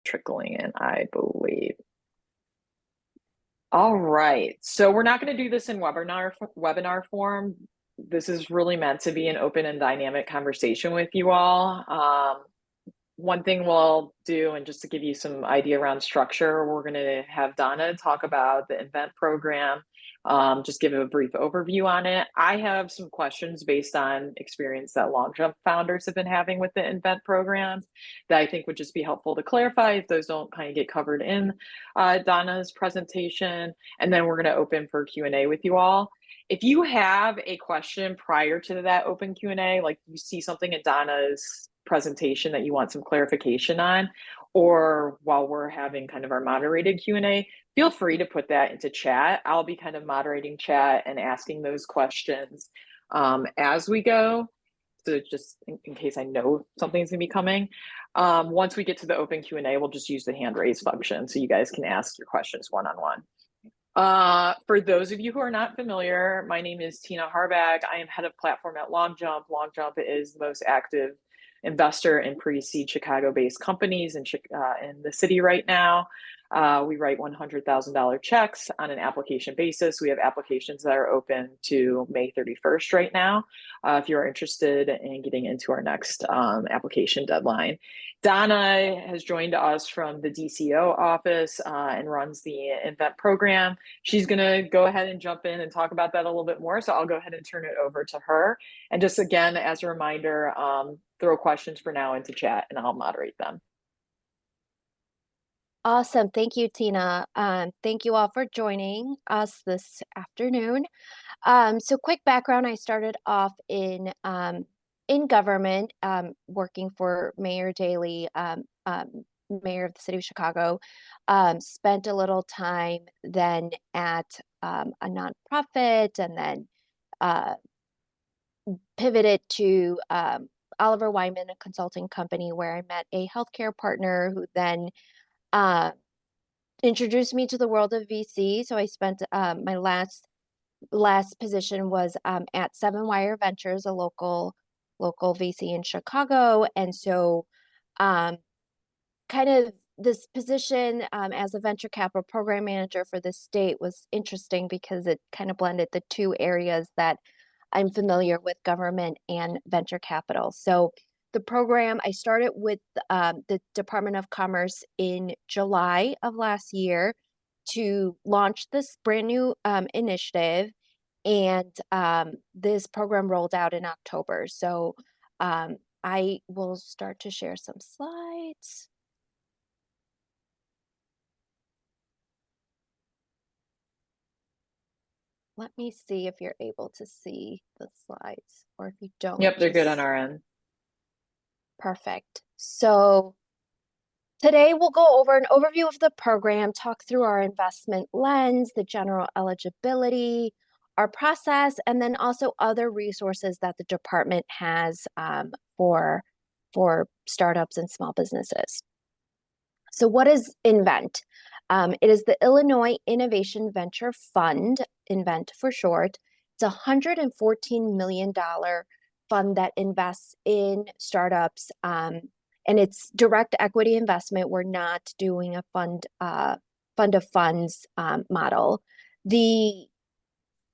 trickling in, I believe. All right. So we're not going to do this in webinar form. This is really meant to be an open and dynamic conversation with you all. One thing we'll do, and just to give you some idea around structure, we're going to have Donna talk about the Invent program, just give a brief overview on it. I have some questions based on experience that LongJump founders have been having with the Invent programs that I think would just be helpful to clarify if those don't kind of get covered in Donna's presentation. And then we're going to open for Q&A with you all. If you have a question prior to that open Q&A, like you see something in Donna's presentation that you want some clarification on, or while we're having kind of our moderated Q&A, feel free to put that into chat. I'll be kind of moderating chat and asking those questions as we go. So just in case I know something's gonna be coming. Once we get to the open Q&A, we'll just use the hand raise function so you guys can ask your questions one-on-one. For those of you who are not familiar, my name is Tina Harback. I am head of platform at LongJump. LongJump is the most active investor in pre-seed Chicago-based companies in the city right now. We write $100,000 checks on an application basis. We have applications that are open to May 31st right now, if you're interested in getting into our next application deadline. Donna has joined us from the DCO office and runs the Invent program. She's going to go ahead and jump in and talk about that a little bit more. So I'll go ahead and turn it over to her. And just again, as a reminder, throw questions for now into chat and I'll moderate them. Awesome. Thank you, Tina. Thank you all for joining us this afternoon. So quick background, I started off in government, working for Mayor Daley, mayor of the city of Chicago. Spent a little time then at a nonprofit, and then pivoted to Oliver Wyman, a consulting company, where I met a healthcare partner who then introduced me to the world of VC. So I spent my last position was at Seven Wire Ventures, a local VC in Chicago. And so kind of this position as a venture capital program manager for the state was interesting because it kind of blended the two areas that I'm familiar with, government and venture capital. So the program, I started with the Department of Commerce in July of last year to launch this brand new initiative. And this program rolled out in October. So I will start to share some slides. Let me see if you're able to see the slides, or if you don't. Yep, they're good on our end. Perfect. So today we'll go over an overview of the program, talk through our investment lens, the general eligibility, our process, and then also other resources that the department has for startups and small businesses. So what is Invent? It is the Illinois Innovation Venture Fund, Invent for short. It's a $114 million fund that invests in startups, and it's direct equity investment. We're not doing a fund of funds model. The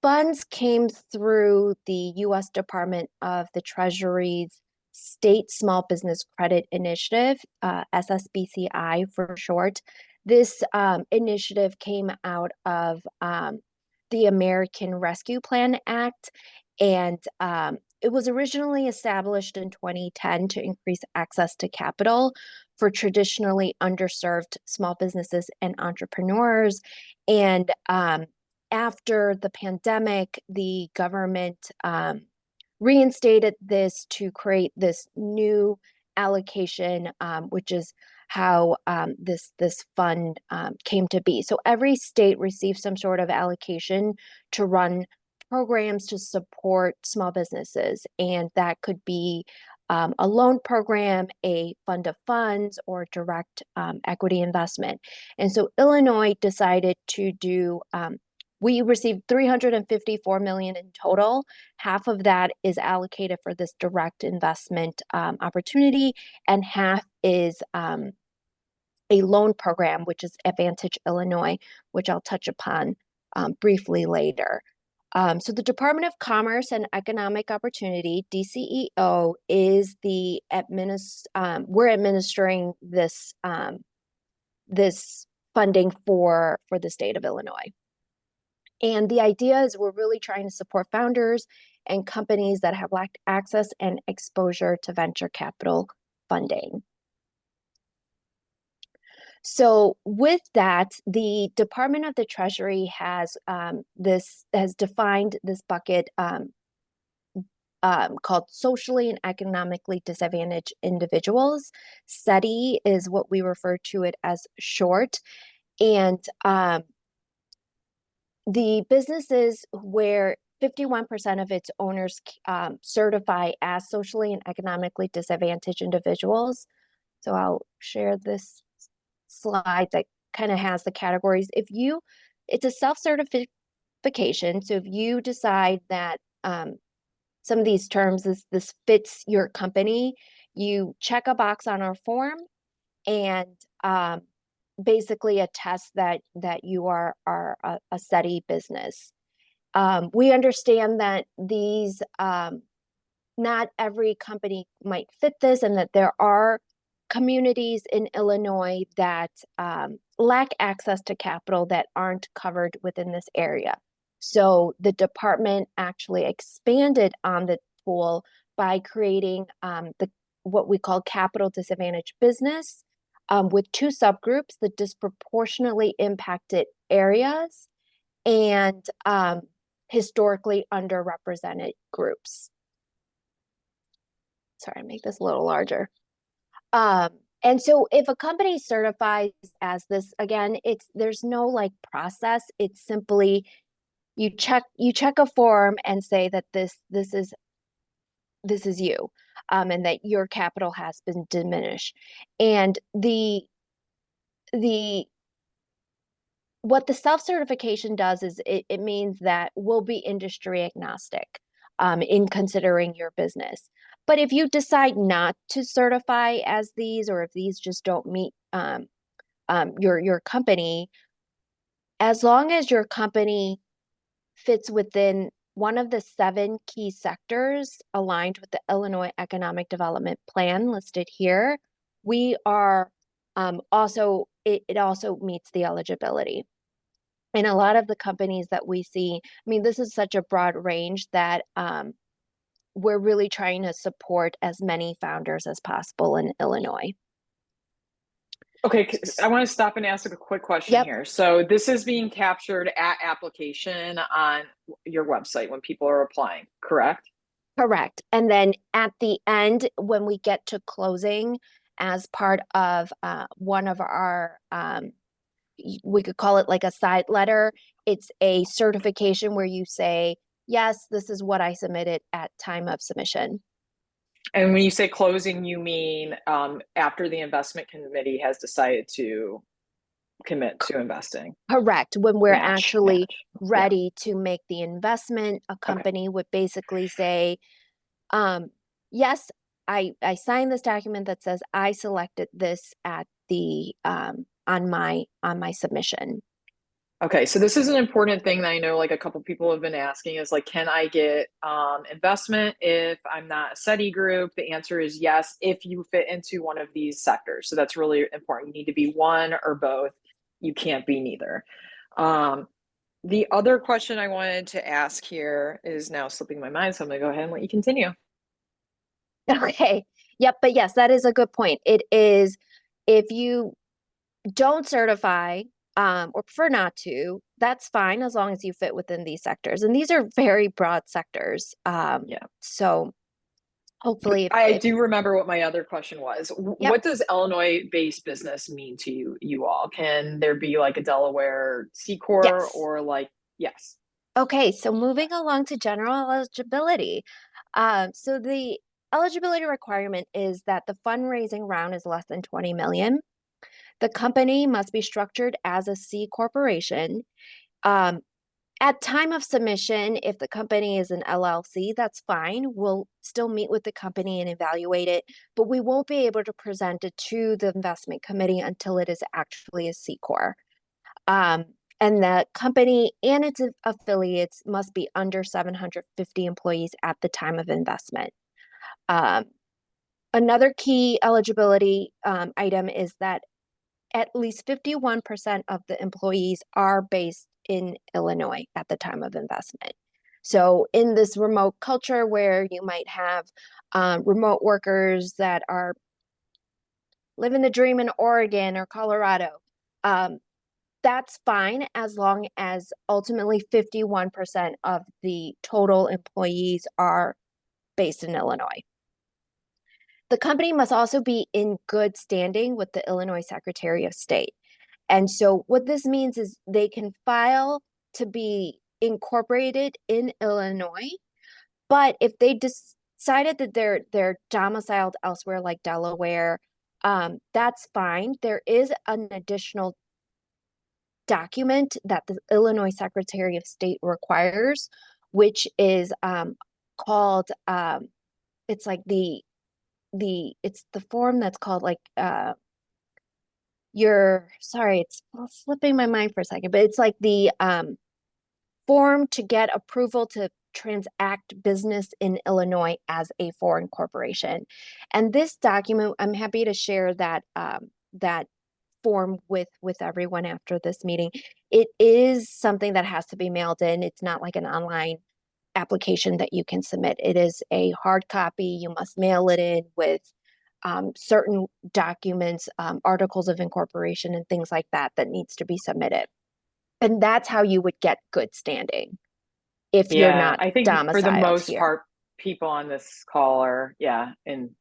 funds came through the U.S. Department of the Treasury's State Small Business Credit Initiative, SSBCI for short. This initiative came out of the American Rescue Plan Act, and it was originally established in 2010 to increase access to capital for traditionally underserved small businesses and entrepreneurs. And after the pandemic, the government reinstated this to create this new allocation, which is how this fund came to be. So every state receives some sort of allocation to run programs to support small businesses, and that could be a loan program, a fund of funds, or direct equity investment. And so Illinois decided to do we received $354 million in total. Half of that is allocated for this direct investment opportunity, and half is a loan program, which is Advantage Illinois, which I'll touch upon briefly later. So the Department of Commerce and Economic Opportunity, DCEO, is the we're administering this funding for the state of Illinois. And the idea is we're really trying to support founders and companies that have lacked access and exposure to venture capital funding. So with that, the Department of the Treasury has defined this bucket called socially and economically disadvantaged individuals. SETI is what we refer to it as short. And the businesses where 51% of its owners certify as socially and economically disadvantaged individuals. So I'll share this slide that kind of has the categories. It's a self-certification. So if you decide that some of these terms, this fits your company, you check a box on our form and basically attest that you are a SETI business. We understand that these not every company might fit this, and that there are communities in Illinois that lack access to capital that aren't covered within this area. So the department actually expanded on the tool by creating what we call capital disadvantaged business with two subgroups: the disproportionately impacted areas and historically underrepresented groups. Sorry, make this a little larger. And so if a company certifies as this, again, there's no like process. It's simply you check a form and say that this is you, and that your capital has been diminished. And what the self-certification does is it means that we'll be industry agnostic in considering your business. But if you decide not to certify as these, or if these just don't meet your company, as long as your company fits within one of the 7 key sectors aligned with the Illinois Economic Development Plan listed here, we are also, it also meets the eligibility. And a lot of the companies that we see, I mean, this is such a broad range that we're really trying to support as many founders as possible in Illinois. Okay, I want to stop and ask a quick question here. So this is being captured at application on your website when people are applying, correct? Correct. And then at the end, when we get to closing, as part of one of our we could call it like a side letter. It's a certification where you say, yes, this is what I submitted at time of submission. And when you say closing, you mean after the investment committee has decided to commit to investing? Correct. When we're actually ready Yeah. to make the investment, a company would basically say, yes, I signed this document that says I selected this at the on my submission. Okay, so this is an important thing that I know like a couple people have been asking is like, can I get investment if I'm not a SETI group? The answer is yes, if you fit into one of these sectors. So that's really important. You need to be one or both. You can't be neither. The other question I wanted to ask here is now slipping my mind, so I'm gonna go ahead and let you continue. Okay. Yep. But yes, that is a good point. It is, if you don't certify or prefer not to, that's fine as long as you fit within these sectors. And these are very broad sectors. So hopefully I do remember what my other question was. Yep. What does Illinois-based business mean to you all? Can there be like a Delaware C Corp or like, yes. Okay, so moving along to general eligibility. So the eligibility requirement is that the fundraising round is less than 20 million. The company must be structured as a C corporation. At time of submission, if the company is an LLC, that's fine. We'll still meet with the company and evaluate it, but we won't be able to present it to the investment committee until it is actually a C Corp. Um, and the company and its affiliates must be under 750 employees at the time of investment. Um, Another key eligibility item is that at least 51% of the employees are based in Illinois at the time of investment. So in this remote culture where you might have remote workers that are living the dream in Oregon or Colorado, um, that's fine as long as ultimately 51% of the total employees are based in Illinois. The company must also be in good standing with the Illinois Secretary of State. And so what this means is they can file to be incorporated in Illinois, but if they decided that they're domiciled elsewhere like Delaware, that's fine. There is an additional document that the Illinois Secretary of State requires, which is called it's like it's the form that's called like your sorry, it's slipping my mind for a second, but it's like the form to get approval to transact business in Illinois as a foreign corporation. And this document, I'm happy to share that that form with everyone after this meeting. It is something that has to be mailed in. It's not like an online application that you can submit. It is a hard copy. You must mail it in with certain documents, articles of incorporation, and things like that that needs to be submitted. And that's how you would get good standing if you're Yeah, not I think for the domiciled most here. part, people on this call are, yeah, and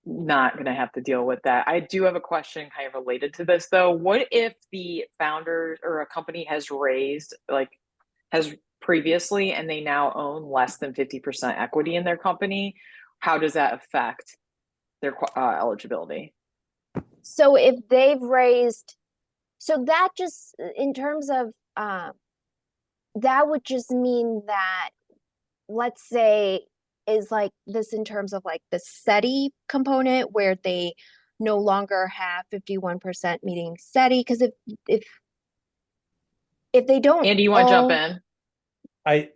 not going to have to deal with that. I do have a question kind of related to this though. What if the founder or a company has raised, like, has previously and they now own less than 50% equity in their company? How does that affect their eligibility? So if they've raised, so that just in terms of that would just mean that, let's say, is like this in terms of like the SETI component where they no longer have 51% meeting SETI. Because if if they don't Andy, you want to jump own, in?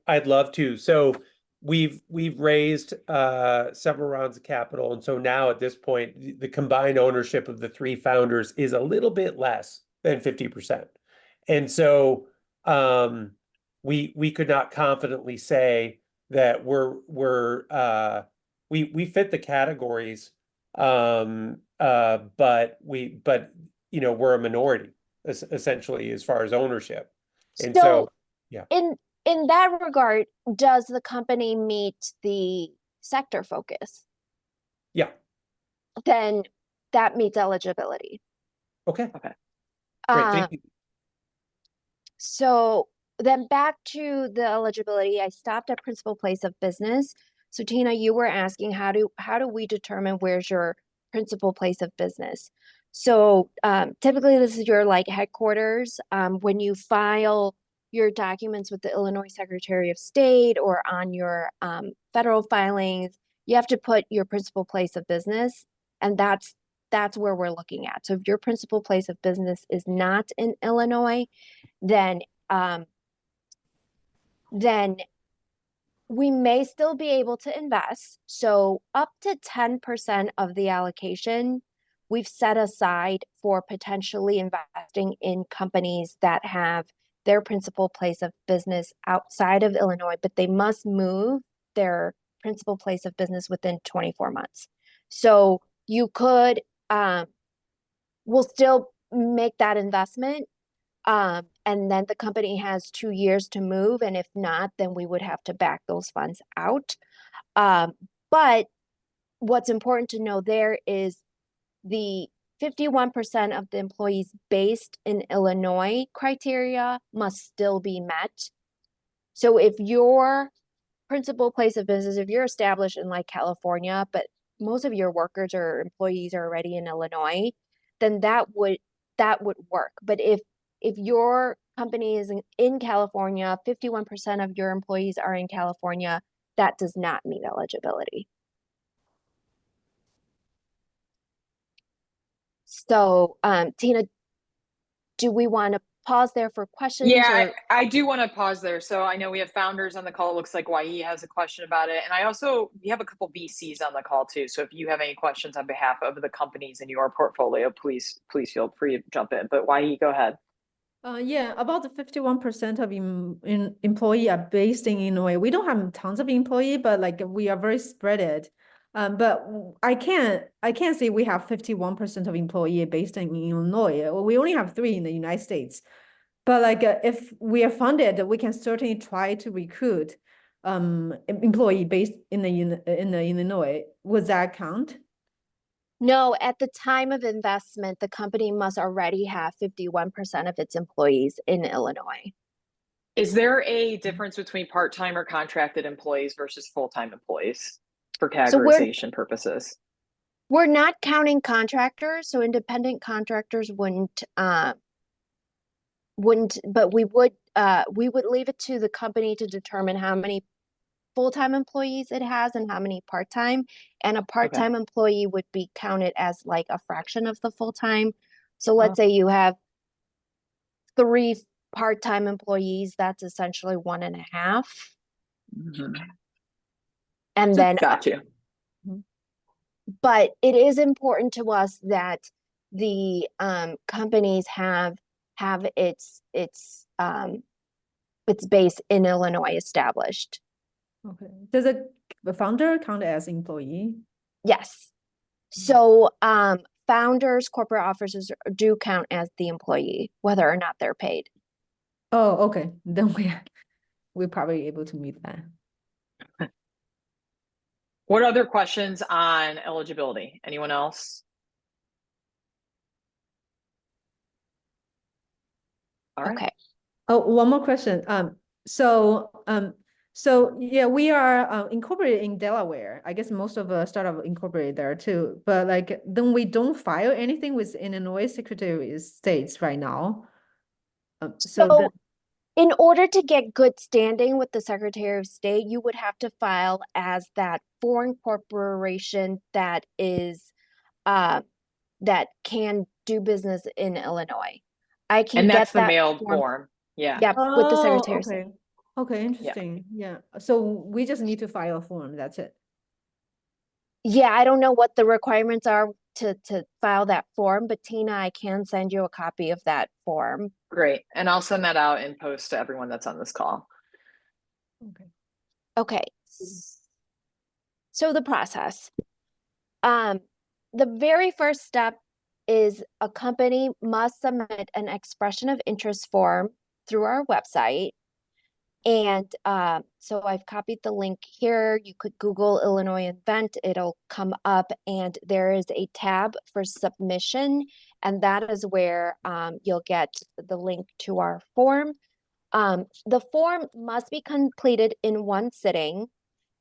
I'd love to. So we've raised several rounds of capital, and so now at this point, the combined ownership of the three founders is a little bit less than 50%. And so we could not confidently say that we fit the categories, but we're a minority essentially as far as ownership. And so so yeah. in that regard, does the company meet the sector focus? Yeah. Then that meets eligibility. Okay. Okay. Great. Um, Thank you. so then back to the eligibility, I stopped at principal place of business. So Tina, you were asking how do we determine where's your principal place of business? So typically this is your like headquarters. When you file your documents with the Illinois Secretary of State or on your federal filings, you have to put your principal place of business, and that's where we're looking at. So if your principal place of business is not in Illinois, then um, then we may still be able to invest. So up to 10% of the allocation we've set aside for potentially investing in companies that have their principal place of business outside of Illinois, but they must move their principal place of business within 24 months. So you could, we'll still make that investment, and then the company has 2 years to move. And if not, then we would have to back those funds out. But what's important to know there is the 51% of the employees based in Illinois criteria must still be met. So if your principal place of business, if you're established in like California, but most of your workers or employees are already in Illinois, then that would work. But if your company is in California, 51% of your employees are in California, that does not meet eligibility. So, Tina, do we want to pause there for questions? Yeah, or I do want to pause there. So I know we have founders on the call. It looks like YE has a question about it. And we have a couple VCs on the call too. So if you have any questions on behalf of the companies in your portfolio, please feel free to jump in. But YE, go ahead. Yeah, about the 51% of employee are based in Illinois. We don't have tons of employee, but like we are very spread. But I can't say we have 51% of employee based in Illinois. We only have 3 in the United States. But like if we are funded, we can certainly try to recruit employee based in the Illinois. Would that count? No, at the time of investment, the company must already have 51% of its employees in Illinois. Is there a difference between part-time or contracted employees versus full-time employees for So categorization purposes? we're not counting contractors, so independent contractors wouldn't, but we would leave it to the company to determine how many full-time employees it has and how many part-time. And a part-time employee would be counted as like a fraction of the full-time. So let's say you have 3 part-time employees, that's essentially 1.5. Mhm. And then, Got you. but it is important to us that the companies have its base in Illinois established. Okay. Does the founder count as employee? Yes. So founders, corporate officers do count as the employee, whether or not they're paid. Oh, okay. Then we're probably able to meet that. What other questions on eligibility? Anyone else? All right. Okay. Oh, one more question. So yeah, we are incorporated in Delaware. I guess most of the startup incorporated there too. But like, then we don't file anything with Illinois Secretary of States right now. So in order to get good standing with the Secretary of State, you would have to file as that foreign corporation that is that can do business in Illinois. I can And get that's the that mailed form. Yeah. Yeah, with the Secretary of okay. State. Okay, interesting. Yeah. So we just need to file a form. That's it. Yeah, I don't know what the requirements are to file that form, but Tina, I can send you a copy of that form. Great. And I'll send that out and post to everyone that's on this call. Okay. Okay. So the process. The very first step is a company must submit an expression of interest form through our website. And so I've copied the link here. You could Google Illinois Invent, it'll come up, and there is a tab for submission, and that is where you'll get the link to our form. The form must be completed in one sitting.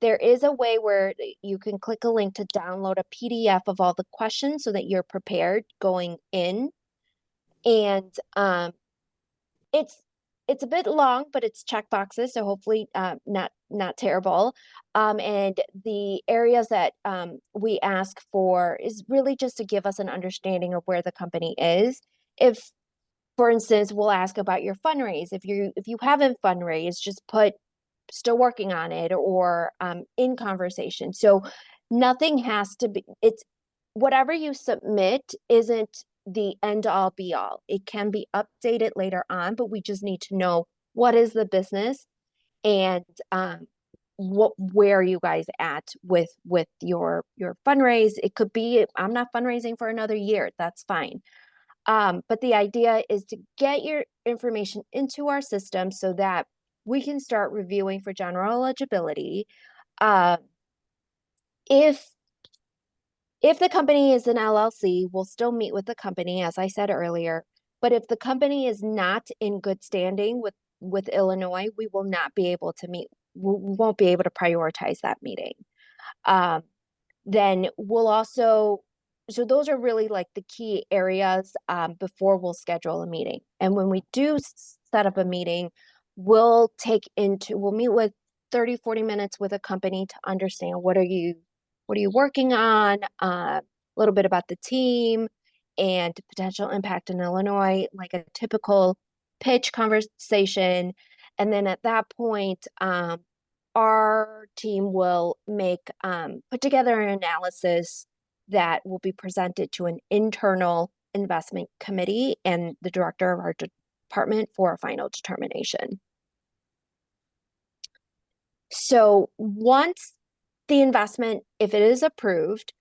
There is a way where you can click a link to download a PDF of all the questions so that you're prepared going in. And it's a bit long, but it's check boxes, so hopefully not terrible. And the areas that we ask for is really just to give us an understanding of where the company is. If, for instance, we'll ask about your fundraise. If you haven't fundraised, just put still working on it or in conversation. So nothing has to be, it's whatever you submit isn't the end all be all. It can be updated later on, but we just need to know what is the business and where are you guys at with your fundraise. It could be I'm not fundraising for another year, that's fine. But the idea is to get your information into our system so that we can start reviewing for general eligibility. If the company is an LLC, we'll still meet with the company, as I said earlier. But if the company is not in good standing with Illinois, we will not be able to meet. We won't be able to prioritize that meeting. Then we'll also, so those are really like the key areas before we'll schedule a meeting. And when we do set up a meeting, we'll meet with 30, 40 minutes with a company to understand what are you working on, a little bit about the team and potential impact in Illinois, like a typical pitch conversation. And then at that point, our team will put together an analysis that will be presented to an internal investment committee and the director of our department for a final determination. So once the investment, if it is approved,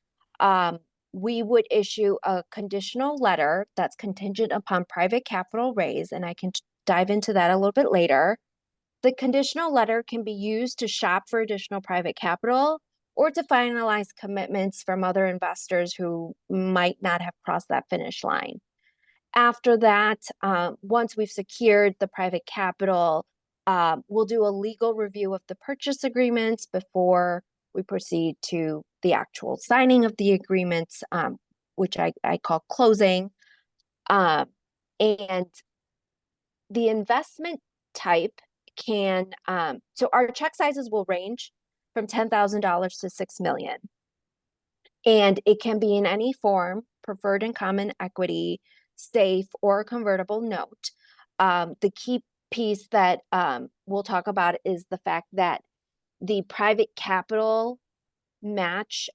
we would issue a conditional letter that's contingent upon private capital raise, and I can dive into that a little bit later. The conditional letter can be used to shop for additional private capital or to finalize commitments from other investors who might not have crossed that finish line. After that, once we've secured the private capital, we'll do a legal review of the purchase agreements before we proceed to the actual signing of the agreements, which I call closing. And the investment type can, so our check sizes will range from $10,000 to $6 million. And it can be in any form, preferred and common equity, safe, or a convertible note. The key piece that we'll talk about is the fact that the private capital match,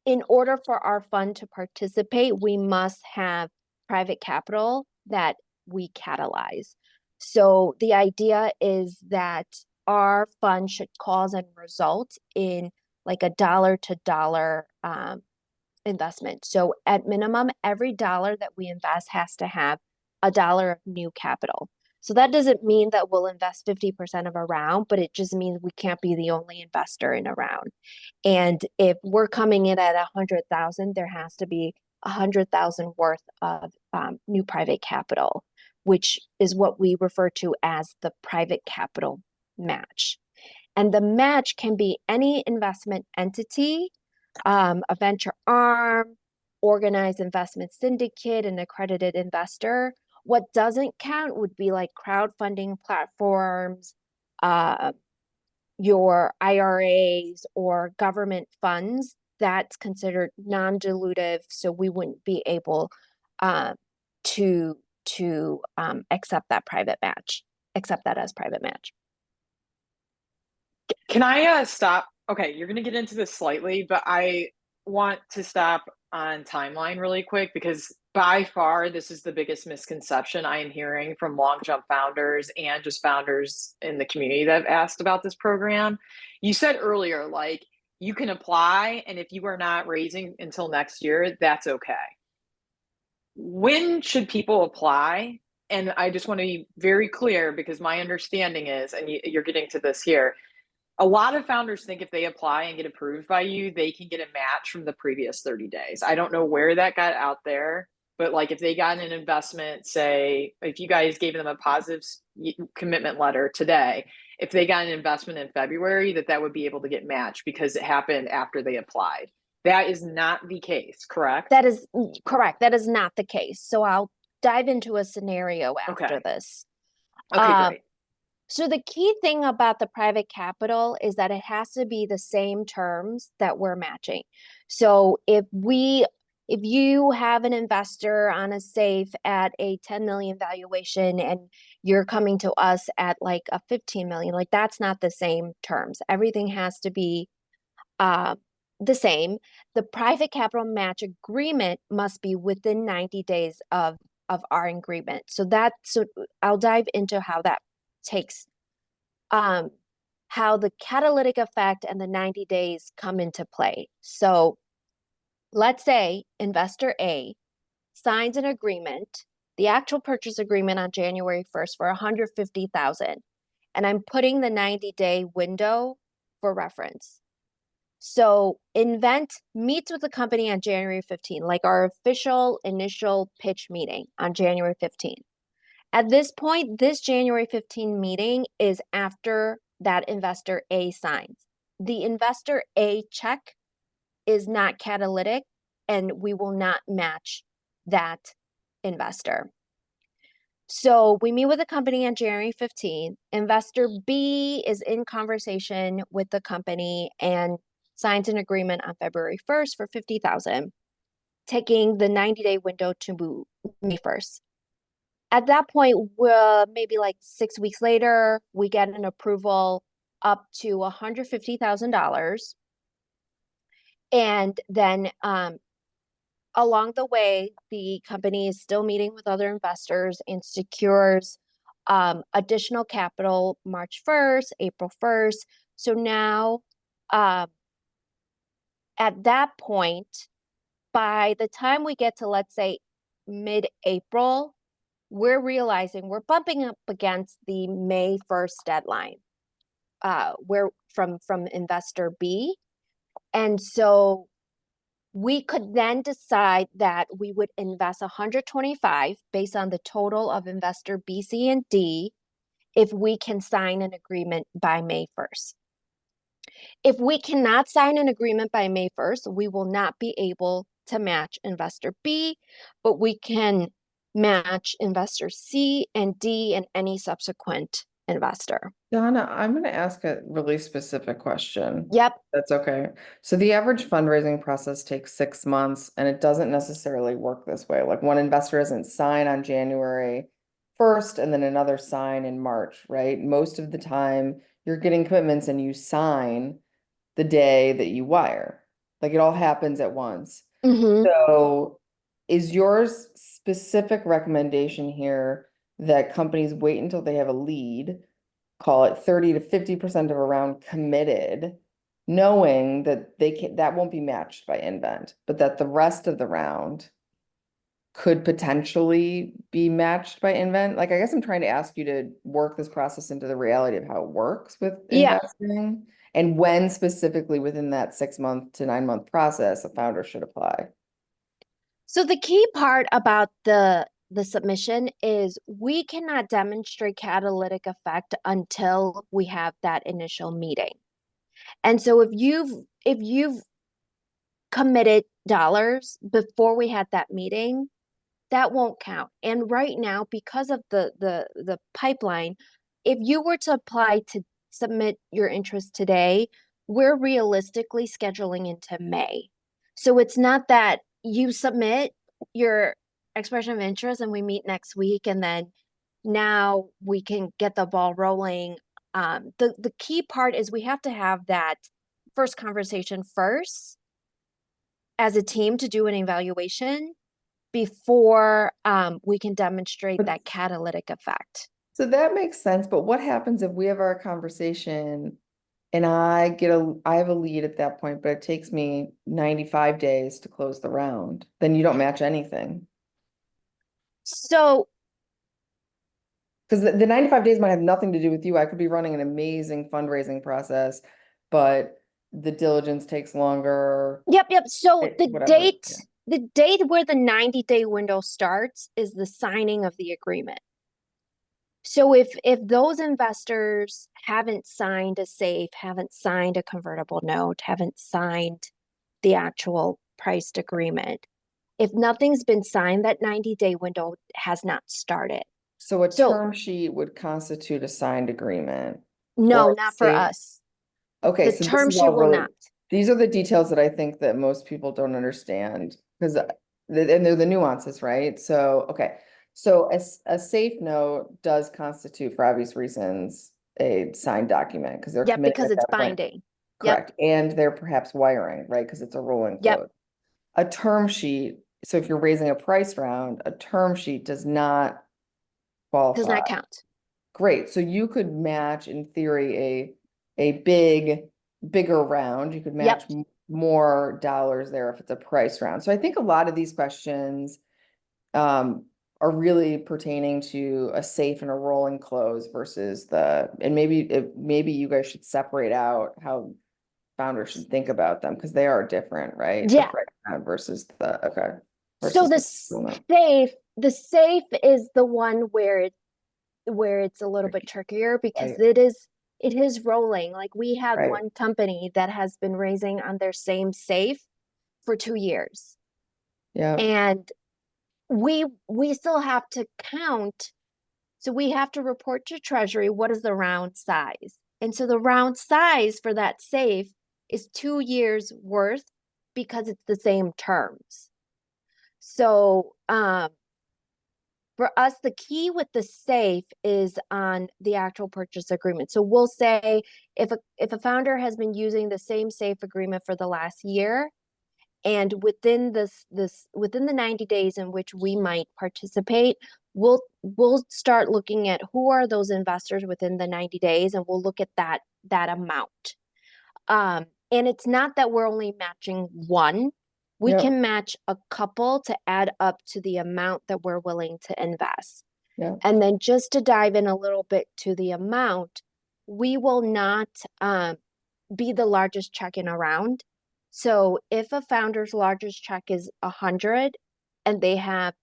in order for our fund to participate, we must have private capital that we catalyze. So the idea is that our fund should cause and result in like a dollar to dollar investment. So at minimum, every dollar that we invest has to have a dollar of new capital. So that doesn't mean that we'll invest 50% of a round, but it just means we can't be the only investor in a round. And if we're coming in at 100,000, there has to be 100,000 worth of new private capital, which is what we refer to as the private capital match. And the match can be any investment entity, a venture arm, organized investment syndicate, an accredited investor. What doesn't count would be like crowdfunding platforms, your IRAs or government funds. That's considered non-dilutive, so we wouldn't be able to accept that as private match. Can I stop? Okay, you're going to get into this slightly, but I want to stop on timeline really quick because by far this is the biggest misconception I am hearing from LongJump founders and just founders in the community that have asked about this program. You said earlier, like, you can apply, and if you are not raising until next year, that's okay. When should people apply? And I just want to be very clear because my understanding is, and you're getting to this here, a lot of founders think if they apply and get approved by you, they can get a match from the previous 30 days. I don't know where that got out there, but like if they got an investment, say, if you guys gave them a positive commitment letter today, if they got an investment in February, that would be able to get matched because it happened after they applied. That is not the case, correct? That is correct. That is not the case. So I'll dive into a scenario after this. Okay, great. So the key thing about the private capital is that it has to be the same terms that we're matching. So if you have an investor on a safe at a 10 million valuation and you're coming to us at like a 15 million, like that's not the same terms. Everything has to be the same. The private capital match agreement must be within 90 days of our agreement. So I'll dive into how that takes how the catalytic effect and the 90 days come into play. So let's say investor A signs an agreement, the actual purchase agreement on January 1st for 150,000, and I'm putting the 90-day window for reference. So Invent meets with the company on January 15, like our official initial pitch meeting on January 15. At this point, this January 15 meeting is after that investor A signs. The investor A check is not catalytic, and we will not match that investor. So we meet with the company on January 15th. Investor B is in conversation with the company and signs an agreement on February 1st for $50,000, taking the 90-day window to May 1st. At that point, maybe like 6 weeks later, we get an approval up to $150,000. And then along the way, the company is still meeting with other investors and secures additional capital March 1st, April 1st. So now at that point, by the time we get to, let's say, mid-April, we're realizing we're bumping up against the May 1st deadline, we're from investor B. And so we could then decide that we would invest 125 based on the total of investor B, C, and D if we can sign an agreement by May 1st. If we cannot sign an agreement by May 1st, we will not be able to match investor B, but we can match investor C and D and any subsequent investor. Donna, I'm going to ask a really specific question. Yep. That's okay. So the average fundraising process takes 6 months, and it doesn't necessarily work this way. Like one investor doesn't sign on January 1st and then another sign in March, right? Most of the time you're getting commitments and you sign the day that you wire. Like it all happens at once. Mm-hmm. So is yours specific recommendation here that companies wait until they have a lead, call it 30 to 50% of a round committed, knowing that that won't be matched by Invent, but that the rest of the round could potentially be matched by Invent? Like, I guess I'm trying to ask you to work this process into the reality of how it works with investing, and when specifically within that 6 month to 9 month process a founder should apply. So the key part about the submission is we cannot demonstrate catalytic effect until we have that initial meeting. And so if you've committed dollars before we had that meeting, that won't count. And right now, because of the pipeline, if you were to apply to submit your interest today, we're realistically scheduling into May. So it's not that you submit your expression of interest and we meet next week and then now we can get the ball rolling. The key part is we have to have that first conversation first as a team to do an evaluation before we can demonstrate that catalytic effect. So that makes sense, but what happens if we have our conversation and I have a lead at that point, but it takes me 95 days to close the round? Then you don't match anything. So, because the 95 days might have nothing to do with you. I could be running an amazing fundraising process, but the diligence takes longer. yep. So whatever. The date where the 90-day window starts is the signing of the agreement. So if those investors haven't signed a SAFE, haven't signed a convertible note, haven't signed the actual priced agreement, if nothing's been signed, that 90-day window has not started. So a term sheet would constitute a signed agreement? No, not for us. Okay, the term sheet will not. These are the details that I think that most people don't understand, because and they're the nuances, right? So, okay. So a SAFE note does constitute, for obvious reasons, a signed document because they're committed because at it's that point. binding. Correct. And they're perhaps wiring, right? Because it's a rolling quote. A term sheet, so if you're raising a price round, a term sheet does not qualify. Does not count. Great. So you could match, in theory, a bigger round. You could match more dollars there if it's a price round. So I think a lot of these questions are really pertaining to a SAFE and a rolling close versus and maybe you guys should separate out how founders should think about them, because they are different, right? Yeah. The price round versus okay. So the SAFE is the one where it's a little bit trickier because it is rolling. Like we had one company that has been raising on their same SAFE for 2 years. Yeah. And we still have to count. So we have to report to Treasury what is the round size. And so the round size for that safe is 2 years worth because it's the same terms. So for us, the key with the safe is on the actual purchase agreement. So we'll say if a founder has been using the same safe agreement for the last year, and within within the 90 days in which we might participate, we'll start looking at who are those investors within the 90 days, and we'll look at that amount. And it's not that we're only matching one. We Yep. can match a couple to add up to the amount that we're willing to invest. Yeah. And then just to dive in a little bit to the amount, we will not be the largest check in a round. So if a founder's largest check is 100 and they have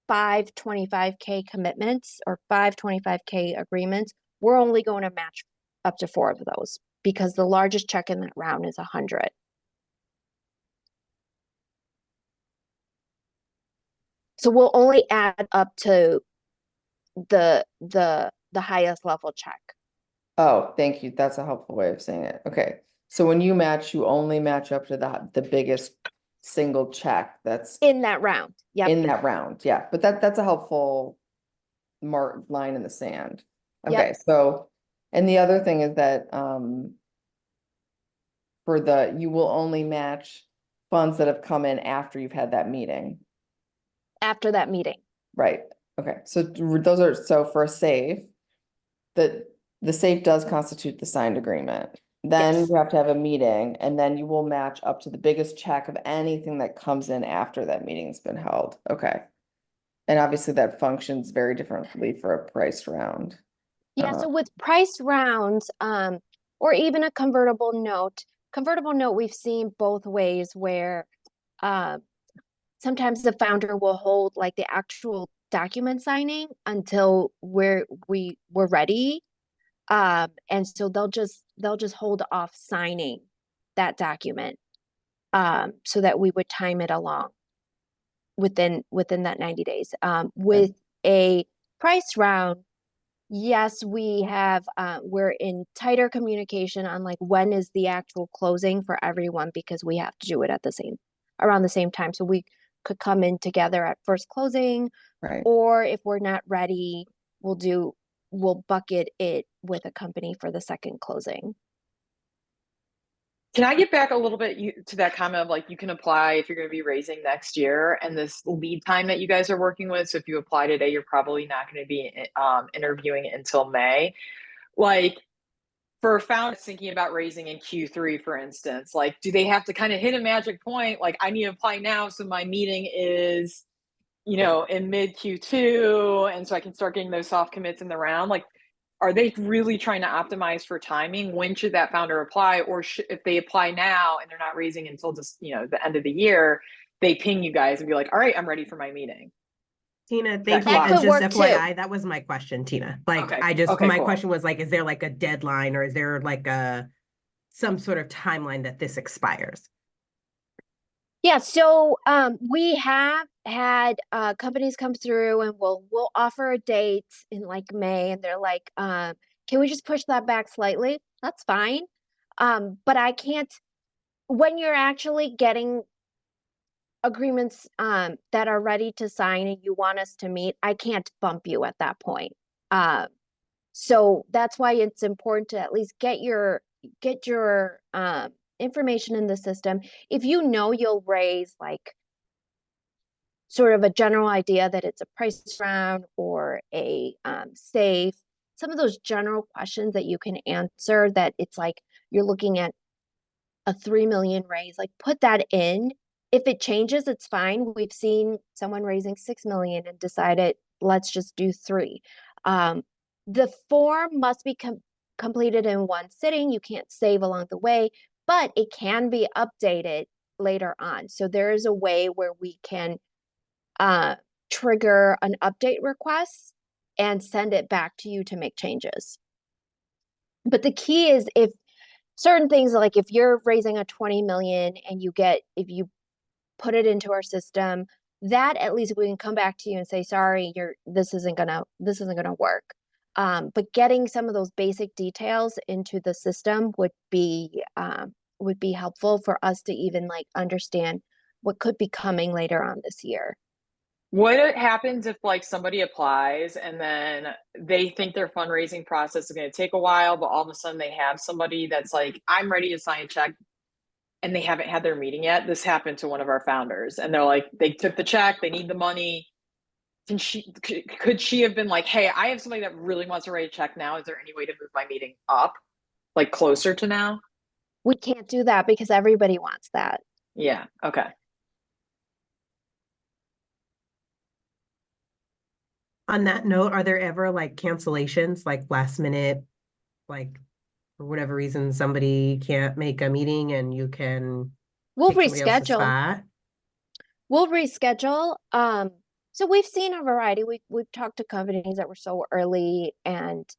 5 25K commitments or 5 25K agreements, we're only going to match up to 4 of those because the largest check in that round is 100. So we'll only add up to the highest level check. Oh, thank you. That's a helpful way of saying it. Okay. So when you match, you only match up to the biggest single check that's In that round. Yep. in that round. Yeah. But that's a helpful line in the sand. Yep. Okay. So, and the other thing is that you will only match funds that have come in after you've had that meeting. After that meeting. Right. Okay. So for a safe, the safe does constitute the signed agreement. Then Yes. you have to have a meeting, and then you will match up to the biggest check of anything that comes in after that meeting's been held. Okay. And obviously that functions very differently for a priced round. Yeah, so with priced rounds, or even a convertible note, we've seen both ways where sometimes the founder will hold like the actual document signing until we're ready. And so they'll just hold off signing that document so that we would time it along within that 90 days. With a price round, yes, we have we're in tighter communication on like when is the actual closing for everyone because we have to do it at around the same time. So we could come in together at first closing, Right. or if we're not ready, we'll bucket it with a company for the second closing. Can I get back a little bit to that comment of like you can apply if you're going to be raising next year and this lead time that you guys are working with? So if you apply today, you're probably not going to be interviewing until May. Like for founders thinking about raising in Q3, for instance, like do they have to kind of hit a magic point? Like I need to apply now, so my meeting is, in mid Q2, and so I can start getting those soft commits in the round. Like, are they really trying to optimize for timing? When should that founder apply? Or if they apply now and they're not raising until just, the end of the year, they ping you guys and be like, all right, I'm ready for my meeting. Tina, thank you. That And could just work FYI, too. that was my question, Tina. Like, Okay. my Cool. question was like, is there like a deadline or is there like some sort of timeline that this expires? Yeah, so we have had companies come through and we'll offer a date in like May, and they're like, can we just push that back slightly? That's fine. But I can't, when you're actually getting agreements that are ready to sign and you want us to meet, I can't bump you at that point. So that's why it's important to at least get your information in the system. If you know you'll raise like sort of a general idea that it's a price round or a safe, some of those general questions that you can answer, that it's like you're looking at a 3 million raise, like put that in. If it changes, it's fine. We've seen someone raising 6 million and decided, let's just do 3. The form must be completed in one sitting. You can't save along the way, but it can be updated later on. So there is a way where we can trigger an update request and send it back to you to make changes. But the key is if certain things like if you're raising a 20 million and if you put it into our system, that at least we can come back to you and say, sorry, this isn't gonna work. But getting some of those basic details into the system would be helpful for us to even like understand what could be coming later on this year. What happens if like somebody applies and then they think their fundraising process is going to take a while, but all of a sudden they have somebody that's like, I'm ready to sign a check, and they haven't had their meeting yet? This happened to one of our founders, and they're like, they took the check, they need the money. Could she have been like, hey, I have somebody that really wants to write a check now. Is there any way to move my meeting up, like closer to now? We can't do that because everybody wants that. Yeah. Okay. On that note, are there ever like cancellations, like last minute, like for whatever reason, somebody can't make a meeting and you can We'll take somebody else's reschedule. spot? We'll reschedule. So we've seen a variety. We've talked to companies that were so early, and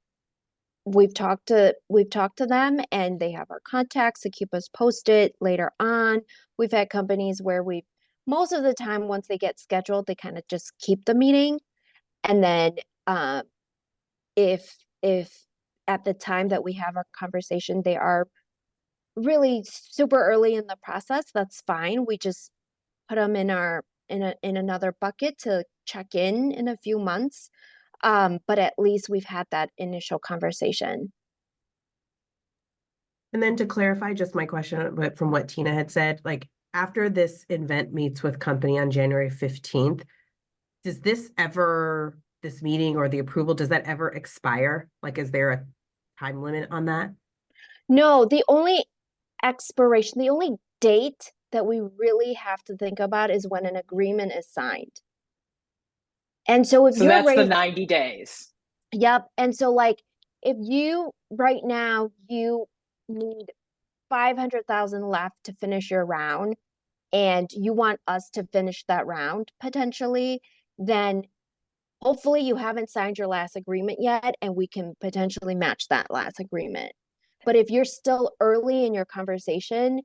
we've talked to them, and they have our contacts to keep us posted later on. We've had companies where most of the time, once they get scheduled, they kind of just keep the meeting. And then if at the time that we have our conversation, they are really super early in the process, that's fine. We just put them in another bucket to check in a few months. But at least we've had that initial conversation. And then to clarify just my question, but from what Tina had said, like after this event meets with company on January 15th, does this meeting or the approval, does that ever expire? Like, is there a time limit on that? No, the only date that we really have to think about is when an agreement is signed. And so if So that's the 90 days. Yep. And so like if you right now you need 500,000 left to finish your round, and you want us to finish that round potentially, then hopefully you haven't signed your last agreement yet, and we can potentially match that last agreement. But if you're still early in your conversation,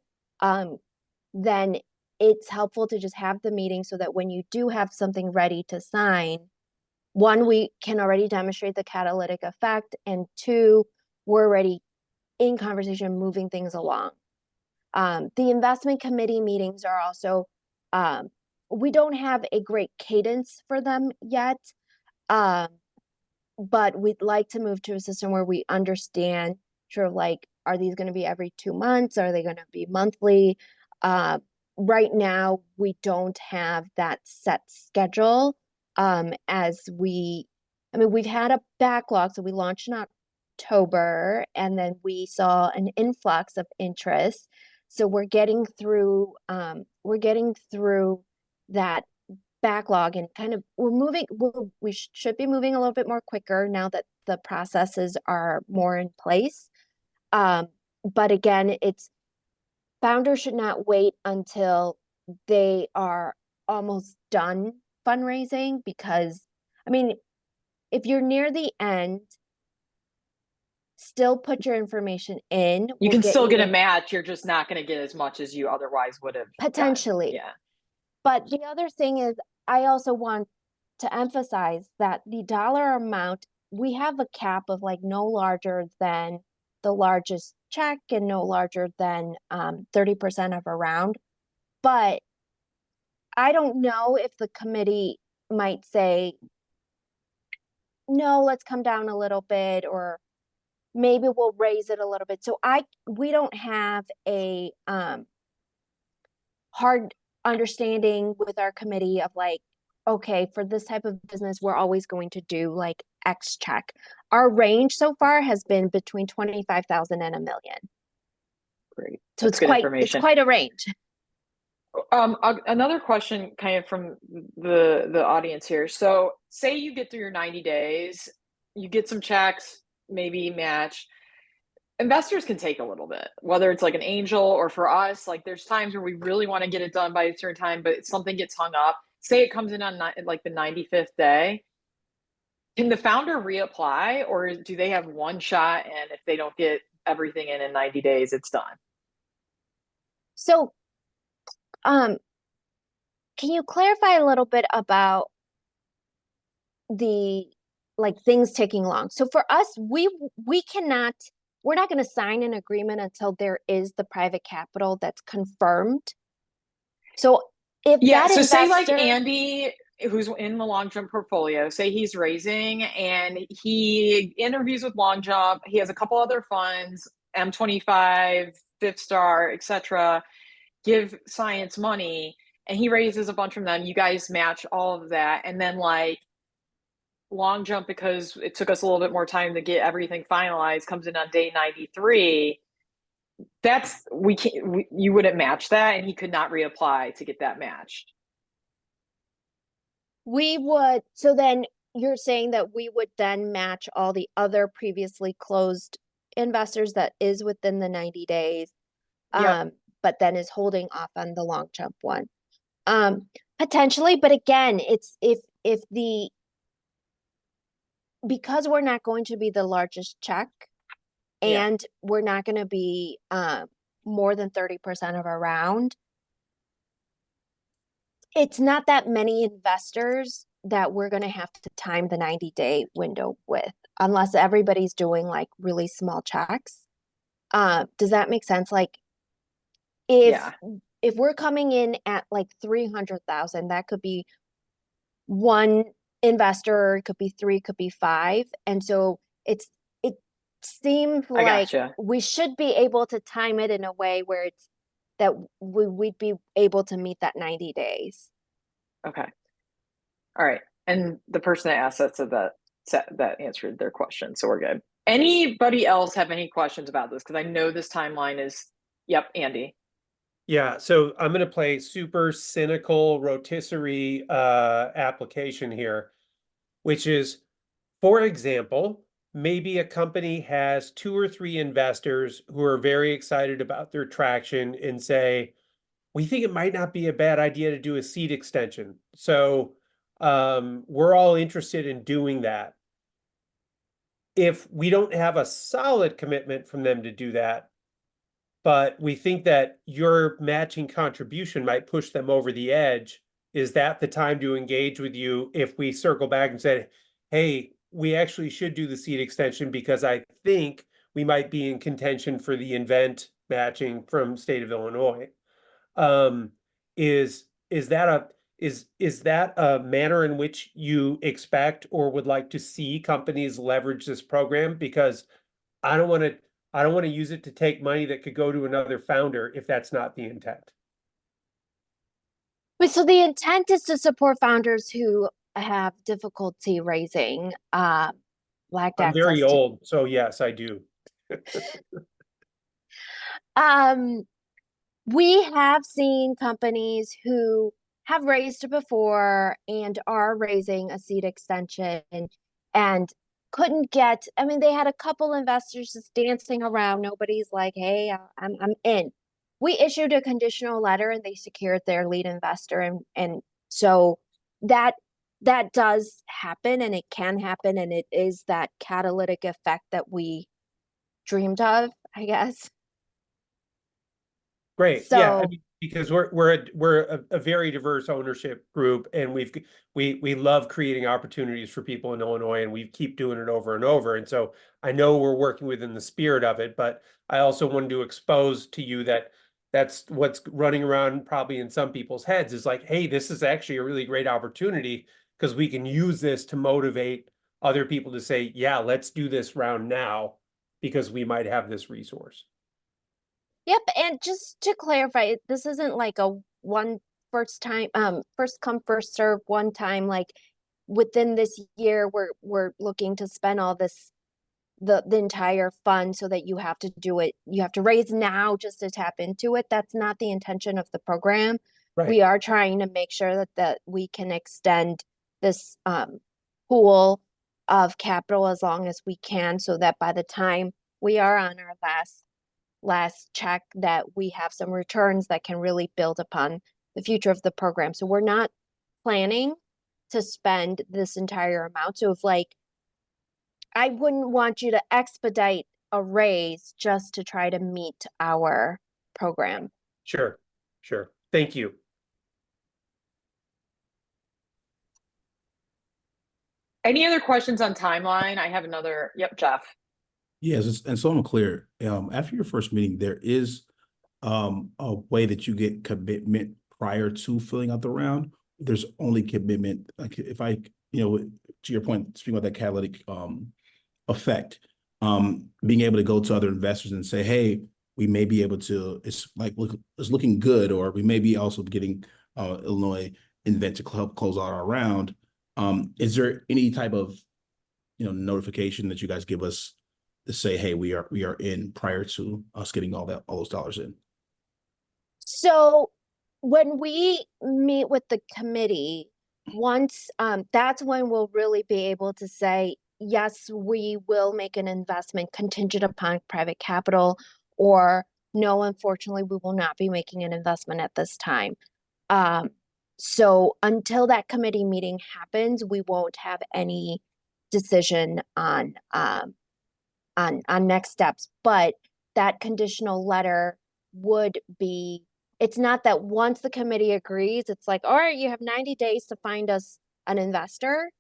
then it's helpful to just have the meeting so that when you do have something ready to sign, one, we can already demonstrate the catalytic effect, and two, we're already in conversation moving things along. The investment committee meetings are also, we don't have a great cadence for them yet, but we'd like to move to a system where we understand sort of like, are these going to be every 2 months? Are they going to be monthly? Right now, we don't have that set schedule. We've had a backlog, so we launched in October, and then we saw an influx of interest. So we're getting through that backlog, and kind of we should be moving a little bit more quicker now that the processes are more in place. But again, founders should not wait until they are almost done fundraising, because if you're near the end, still put your information in. You can still get a match. You're just not going to get as much as you otherwise would have potentially. Yeah. But the other thing is, I also want to emphasize that the dollar amount, we have a cap of like no larger than the largest check and no larger than 30% of a round. But I don't know if the committee might say, no, let's come down a little bit, or maybe we'll raise it a little bit. So we don't have a hard understanding with our committee of like, okay, for this type of business, we're always going to do like X check. Our range so far has been between 25,000 and $1 million. Great. So it's quite a range. Another question kind of from the audience here. So say you get through your 90 days, you get some checks, maybe match. Investors can take a little bit, whether it's like an angel or for us, like there's times where we really want to get it done by a certain time, but something gets hung up. Say it comes in on like the 95th day. Can the founder reapply, or do they have one shot? And if they don't get everything in 90 days, it's done. So, can you clarify a little bit about the like things taking long? So for us, we cannot, we're not going to sign an agreement until there is the private capital that's confirmed. So if Yeah, that so say like investor, Andy, who's in the LongJump portfolio, say he's raising and he interviews with LongJump. He has a couple other funds, M25, Fifth Star, etc. Give science money, and he raises a bunch from them. You guys match all of that, and then like LongJump, because it took us a little bit more time to get everything finalized, comes in on day 93. That's we can't. You wouldn't match that, and he could not reapply to get that matched. we would, so then you're saying that we would then match all the other previously closed investors that is within the 90 days, Yep. but then is holding off on the LongJump one. Potentially, but again, it's if the, because we're not going to be the largest check Yeah. and we're not going to be more than 30% of our round, it's not that many investors that we're going to have to time the 90-day window with, unless everybody's doing like really small checks. Does that make sense? Like Yeah. if we're coming in at like 300,000, that could be one investor, it could be three, could be five. And so it seems I like gotcha. we should be able to time it in a way where it's that we'd be able to meet that 90 days. Okay. All right. And the person that asked that answered their question, so we're good. Anybody else have any questions about this? Because I know this timeline is, yep, Andy. Yeah, so I'm going to play super cynical rotisserie application here, which is, for example, maybe a company has 2 or 3 investors who are very excited about their traction and say, we think it might not be a bad idea to do a seed extension. So we're all interested in doing that. If we don't have a solid commitment from them to do that, but we think that your matching contribution might push them over the edge, is that the time to engage with you if we circle back and said, hey, we actually should do the seed extension because I think we might be in contention for the invent matching from state of Illinois? Is that a manner in which you expect or would like to see companies leverage this program? Because I don't want to use it to take money that could go to another founder if that's not the intent. But so the intent is to support founders who have difficulty raising lacked I'm very access to. old, so yes, I do. We have seen companies who have raised before and are raising a seed extension and couldn't get, I mean, they had a couple investors just dancing around. Nobody's like, hey, I'm in. We issued a conditional letter and they secured their lead investor. And so that does happen and it can happen. And it is that catalytic effect that we dreamed of, I guess. Great. Yeah, I So mean, because we're a very diverse ownership group, and we love creating opportunities for people in Illinois, and we keep doing it over and over. And so I know we're working within the spirit of it, but I also wanted to expose to you that that's what's running around probably in some people's heads is like, hey, this is actually a really great opportunity because we can use this to motivate other people to say, yeah, let's do this round now because we might have this resource. yep, and just to clarify, this isn't like a one first time, first come, first serve, one time, like within this year, we're looking to spend all this, the entire fund so that you have to do it, you have to raise now just to tap into it. That's not the intention of the program. Right. We are trying to make sure that we can extend this pool of capital as long as we can so that by the time we are on our last check that we have some returns that can really build upon the future of the program. So we're not planning to spend this entire amount. So if like, I wouldn't want you to expedite a raise just to try to meet our program. Sure. Thank you. Any other questions on timeline? I have another. Yep, Jeff. Yes, and so I'm clear. After your first meeting, there is a way that you get commitment prior to filling out the round. There's only commitment, like if I, to your point, speaking about that catalytic effect, being able to go to other investors and say, hey, we may be able to, it's looking good, or we may be also getting Illinois Invent to help close out our round. Is there any type of notification that you guys give us to say, hey, we are in prior to us getting all those dollars in? So when we meet with the committee, once that's when we'll really be able to say, yes, we will make an investment contingent upon private capital, or no, unfortunately, we will not be making an investment at this time. So until that committee meeting happens, we won't have any decision on next steps. But that conditional letter would be, it's not that once the committee agrees, it's like, all right, you have 90 days to find us an investor.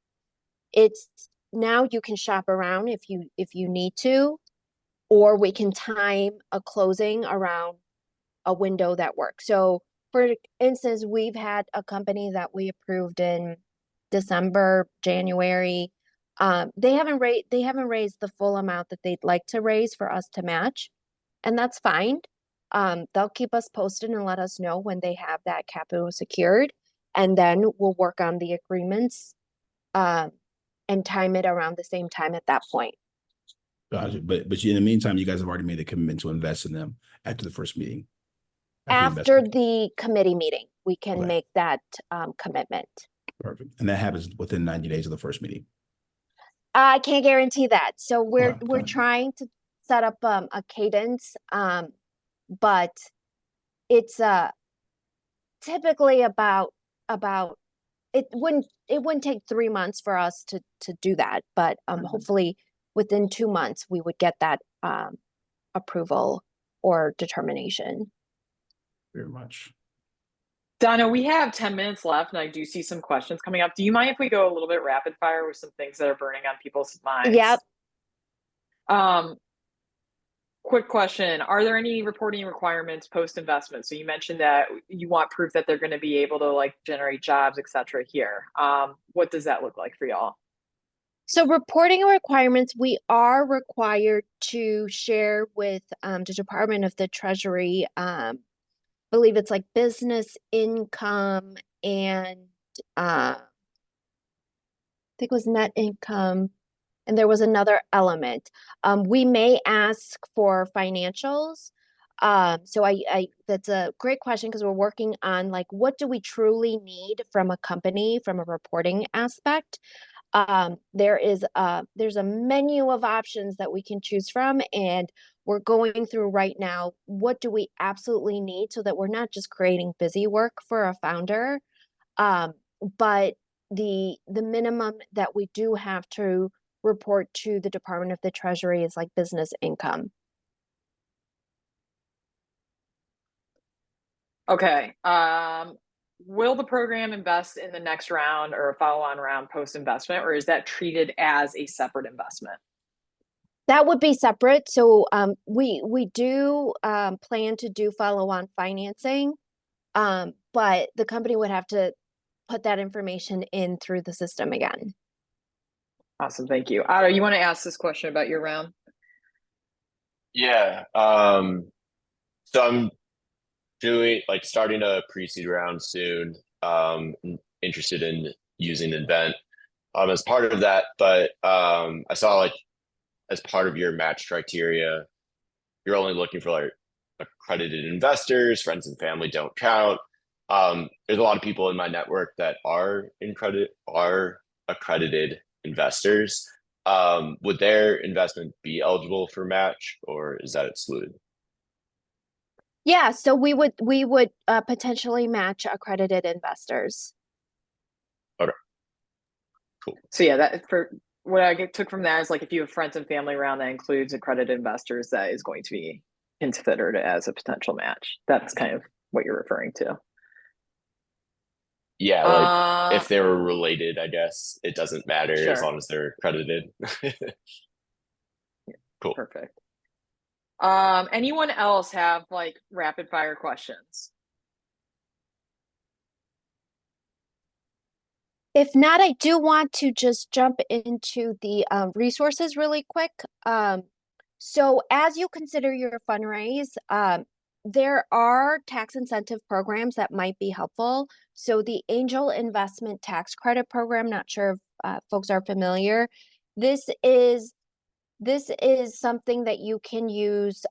It's now you can shop around if you need to, or we can time a closing around a window that works. So for instance, we've had a company that we approved in December, January. They haven't raised the full amount that they'd like to raise for us to match, and that's fine. They'll keep us posted and let us know when they have that capital secured, and then we'll work on the agreements and time it around the same time at that point. Gotcha. But in the meantime, you guys have already made a commitment to invest in them after the first meeting. After the committee meeting, we can Okay. make that commitment. Perfect. And that happens within 90 days of the first meeting. I can't guarantee that. So we're Okay. trying to set up a cadence, but it's typically about it wouldn't take 3 months for us to do that, but hopefully within 2 months we would get that approval or determination. Very much. Donna, we have 10 minutes left, and I do see some questions coming up. Do you mind if we go a little bit rapid fire with some things that are burning on people's minds? Yep. Quick question. Are there any reporting requirements post-investment? So you mentioned that you want proof that they're going to be able to generate jobs, et cetera, here. What does that look like for y'all? So reporting requirements, we are required to share with the Department of the Treasury. Believe it's like business income and I think it was net income, and there was another element. We may ask for financials. So I that's a great question, because we're working on what do we truly need from a company from a reporting aspect. There's a menu of options that we can choose from, and we're going through right now, what do we absolutely need so that we're not just creating busy work for a founder, but the minimum that we do have to report to the Department of the Treasury is business income. Okay. Will the program invest in the next round or a follow-on round post-investment, or is that treated as a separate investment? That would be separate. So we do plan to do follow-on financing, but the company would have to put that information in through the system again. Awesome, thank you. Otto, you want to ask this question about your round? Yeah. So I'm starting a pre-seed round soon. Interested in using Invent as part of that, but I saw as part of your match criteria, you're only looking for accredited investors. Friends and family don't count. There's a lot of people in my network that are accredited investors. Would their investment be eligible for match, or is that excluded? Yeah, so we would potentially match accredited investors. Okay, cool. So yeah, that what I took from that is like if you have friends and family around that includes accredited investors, that is going to be considered as a potential match. That's kind of what you're referring to. Yeah, like if they were related, I guess it doesn't matter as Sure. long as they're accredited. Cool. Perfect. Anyone else have like rapid fire questions? If not, I do want to just jump into the resources really quick. So as you consider your fundraise, there are tax incentive programs that might be helpful. So the Angel Investment Tax Credit Program, not sure if folks are familiar. This is something that you can use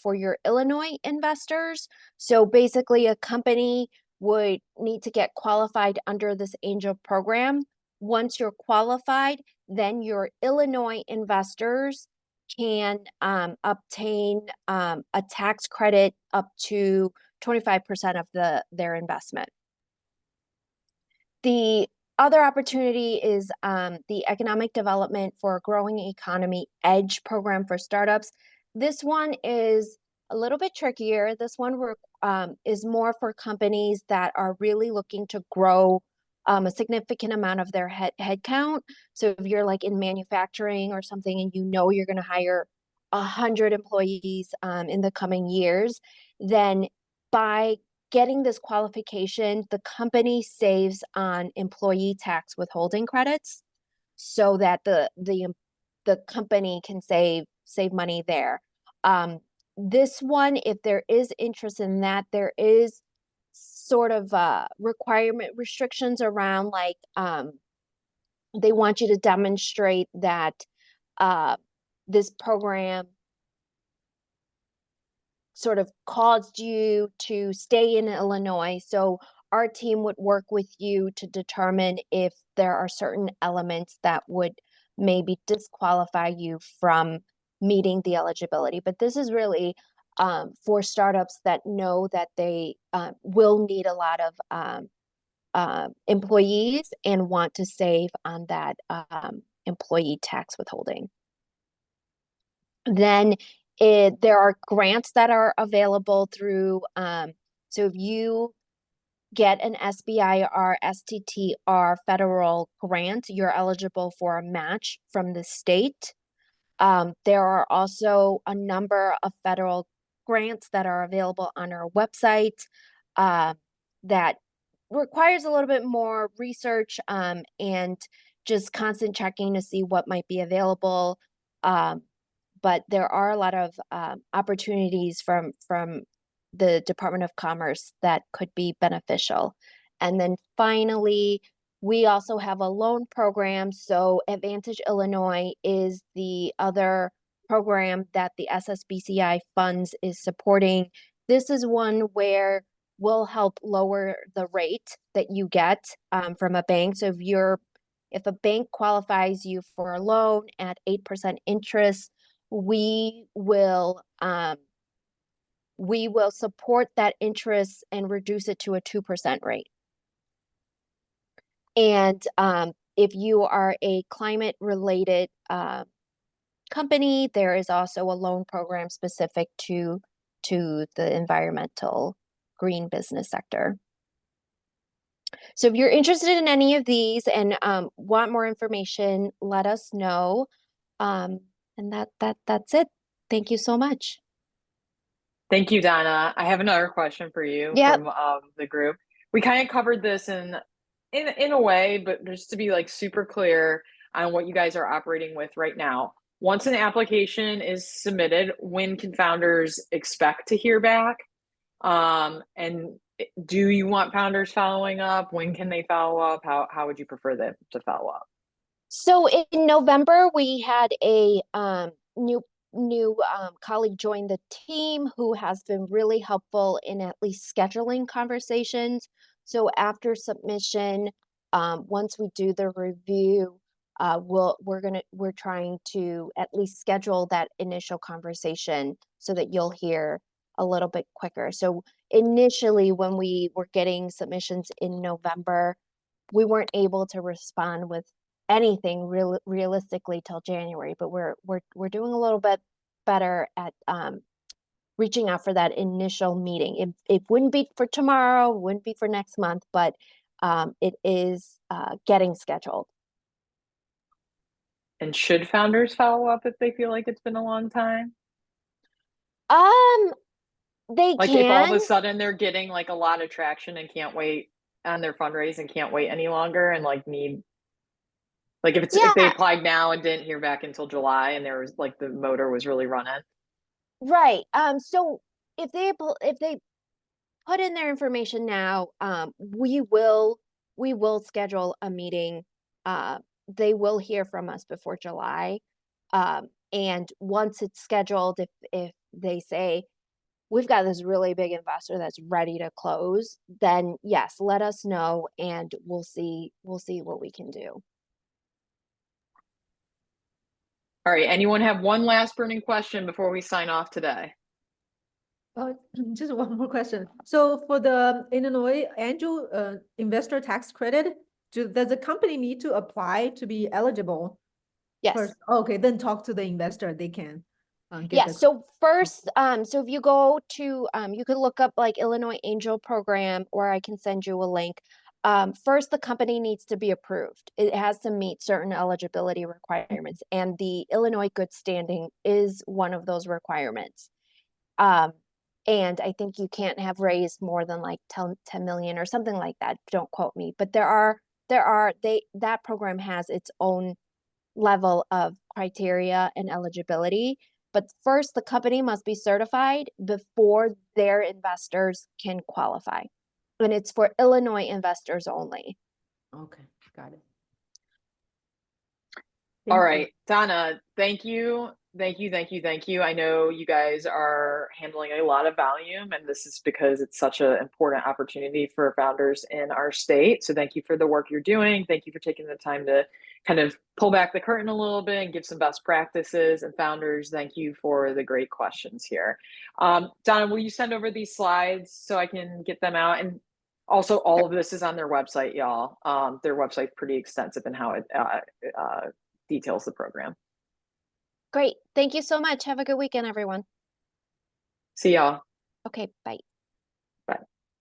for your Illinois investors. So basically, a company would need to get qualified under this angel program. Once you're qualified, then your Illinois investors can obtain a tax credit up to 25% of their investment. The other opportunity is the Economic Development for a Growing Economy EDGE program for startups. This one is a little bit trickier. This one is more for companies that are really looking to grow a significant amount of their headcount. So if you're like in manufacturing or something and you know you're going to hire 100 employees in the coming years, then by getting this qualification, the company saves on employee tax withholding credits so that the company can save money there. This one, if there is interest in that, there is sort of requirement restrictions around like they want you to demonstrate that this program sort of caused you to stay in Illinois. So our team would work with you to determine if there are certain elements that would maybe disqualify you from meeting the eligibility. But this is really for startups that know that they will need a lot of employees and want to save on that employee tax withholding. Then there are grants that are available through, so if you get an SBI or STTR federal grant, you're eligible for a match from the state. There are also a number of federal grants that are available on our website that requires a little bit more research and just constant checking to see what might be available. But there are a lot of opportunities from the Department of Commerce that could be beneficial. And then finally, we also have a loan program. So Advantage Illinois is the other program that the SSBCI funds is supporting. This is one where we'll help lower the rate that you get from a bank. So if a bank qualifies you for a loan at 8% interest, we will support that interest and reduce it to a 2% rate. And if you are a climate related company, there is also a loan program specific to the environmental green business sector. So if you're interested in any of these and want more information, let us know. And that's it. Thank you so much. Thank you, Donna. I have another question for you Yep. from the group. We kind of covered this in a way, but just to be like super clear on what you guys are operating with right now. Once an application is submitted, when can founders expect to hear back? And do you want founders following up? When can they follow up? How would you prefer them to follow up? So in November, we had a new colleague join the team who has been really helpful in at least scheduling conversations. So after submission, once we do the review, we're trying to at least schedule that initial conversation so that you'll hear a little bit quicker. So initially, when we were getting submissions in November, we weren't able to respond with anything realistically till January, but we're doing a little bit better at reaching out for that initial meeting. It wouldn't be for tomorrow, wouldn't be for next month, but it is getting scheduled. And should founders follow up if they feel like it's been a long time? They Like if all of can. a sudden they're getting like a lot of traction and can't wait on their fundraising, can't wait any longer, and like need, like if they Yeah, applied now and didn't hear back until July and there was like the motor was really running. right. So if they put in their information now, we will schedule a meeting. They will hear from us before July. And once it's scheduled, if they say we've got this really big investor that's ready to close, then yes, let us know and we'll see what we can do. All right, anyone have one last burning question before we sign off today? Just one more question. So for the Illinois angel investor tax credit, does the company need to apply to be eligible? Yes. First? Okay, then talk to the investor. They can get Yeah, the. so first, so if you go to, you could look up like Illinois Angel Program, or I can send you a link. First, the company needs to be approved. It has to meet certain eligibility requirements, and the Illinois Good Standing is one of those requirements. And I think you can't have raised more than like 10 million or something like that. Don't quote me, but that program has its own level of criteria and eligibility. But first, the company must be certified before their investors can qualify. And it's for Illinois investors only. Okay, got it. All Thank you. right, Donna, thank you. I know you guys are handling a lot of volume, and this is because it's such an important opportunity for founders in our state. So thank you for the work you're doing. Thank you for taking the time to kind of pull back the curtain a little bit and give some best practices. And founders, thank you for the great questions here. Donna, will you send over these slides so I can get them out? And also, all of this is on their website, y'all. Their website's pretty extensive in how it details the program. Great. Thank you so much. Have a good weekend, everyone. See y'all. Okay, bye.